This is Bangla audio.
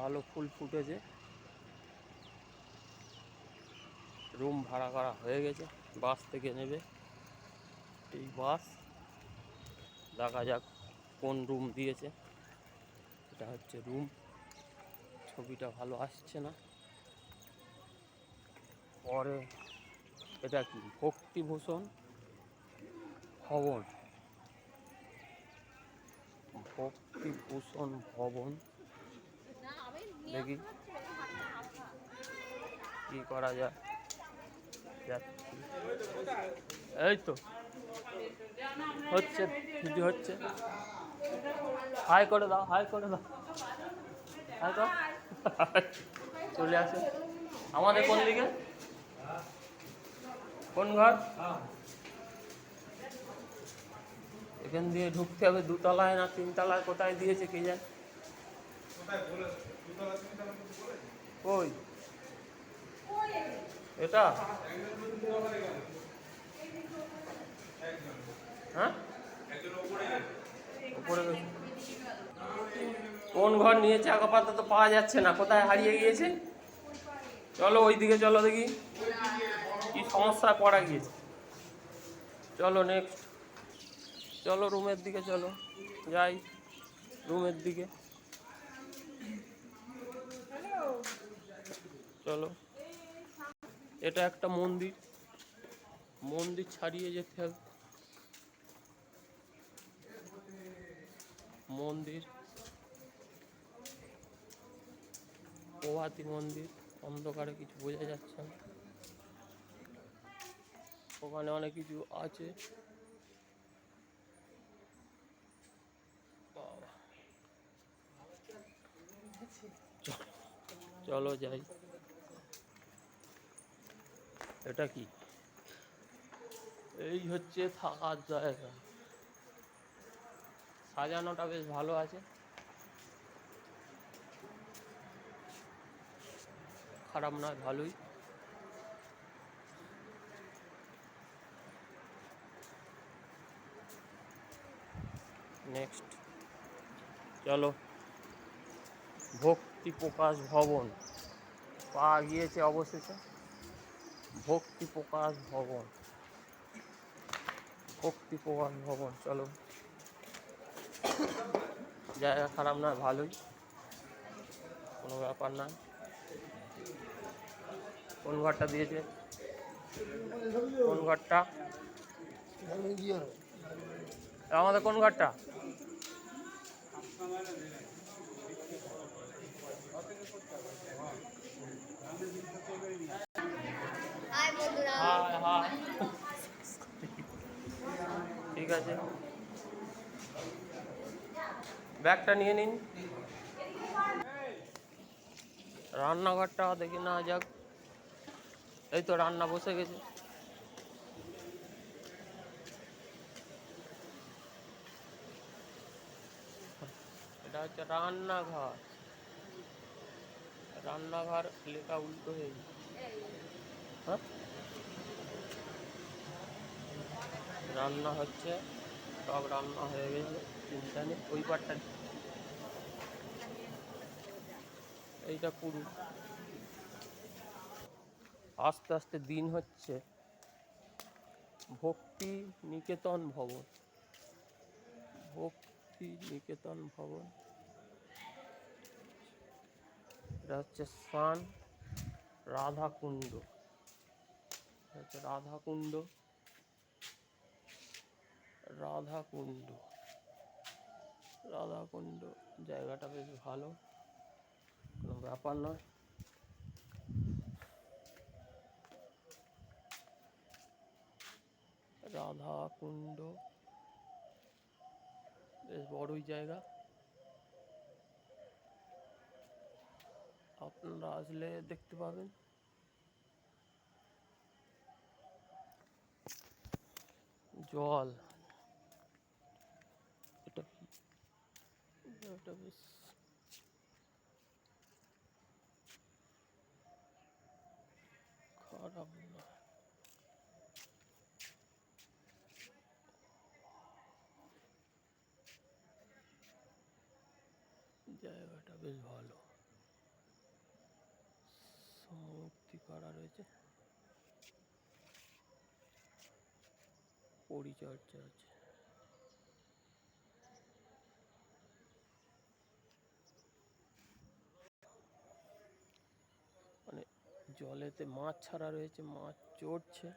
ভালো ফুল ফুটেছে। রুম ভাড়া করা হয়ে গেছে, বাস থেকে নেবে। এই বাস, দেখা যাক কোন রুম দিয়েছে। এটা হচ্ছে রুম, ছবিটা ভালো আসছে না। পরে এটা কি ভক্তিভূষণ ভবন, ভক্তিভূষণ ভবন। দেখি কি করা যায়। যাচ্ছি, এই তো হচ্ছে, ভিডিও হচ্ছে। হাই করে দাও, হাই করে দাও, হাই কর। চলে আসে। আমাদের কোন দিকে, কোন ঘর? এখান দিয়ে ঢুকতে হবে, দুতলায় না তিনতলায়, কোথায় দিয়েছে কে জানে। ওই এটা হ্যাঁ, উপরে কোন ঘর নিয়েছে আপাতত পাওয়া যাচ্ছে না, কোথায় হারিয়ে গিয়েছে। চলো ওই দিকে চলো, দেখি কি সমস্যায় পড়া গিয়েছে। চলো নেক্সট, চলো রুমের দিকে চলো, যাই রুমের দিকে। চলো, এটা একটা মন্দির, মন্দির ছাড়িয়ে যেতে হবে। মন্দির, প্রভাতী মন্দির, অন্ধকারে কিছু বোঝা যাচ্ছে না। ওখানে অনেক কিছু আছে। চলো যাই। এটা কি, এই হচ্ছে থাকার জায়গা। সাজানোটা বেশ ভালো আছে, খারাপ নয়, ভালোই। নেক্সট চলো, ভক্তি প্রকাশ ভবন পাওয়া গিয়েছে অবশেষে। ভক্তি প্রকাশ ভবন, ভক্তি প্রকাশ ভবন। চলো, জায়গা খারাপ নয়, ভালোই, কোনো ব্যাপার না। কোন ঘরটা দিয়েছে, কোন ঘরটা আমাদের, কোন ঘরটা? হাই হাই, ঠিক আছে, ব্যাগটা নিয়ে নিন। রান্নাঘরটা দেখি না যাক। এই তো রান্না বসে গেছে। এটা হচ্ছে রান্নাঘর, রান্নাঘর লেখা উল্টো হয়ে গেছে। হ্যাঁ, রান্না হচ্ছে, সব রান্না হয়ে গেছে, চিন্তা নেই। ওই পাটটা, এইটা পুরো। আস্তে আস্তে দিন হচ্ছে। ভক্তি নিকেতন ভবন, ভক্তি নিকেতন ভবন। এটা হচ্ছে স্নান রাধাকুণ্ড, হচ্ছে রাধাকুণ্ড, রাধাকুণ্ড, রাধাকুণ্ড। জায়গাটা বেশ ভালো, কোনো ব্যাপার নয়। রাধাকুণ্ড বেশ বড়ই জায়গা, আপনারা আসলে দেখতে পাবেন। জল, এটা কি, এটা বেশ খারাপ না। জায়গাটা বেশ ভালো। মূর্তি করা রয়েছে, পরিচর্যা আছে। মানে জলেতে মাছ ছাড়া রয়েছে, মাছ চড়ছে।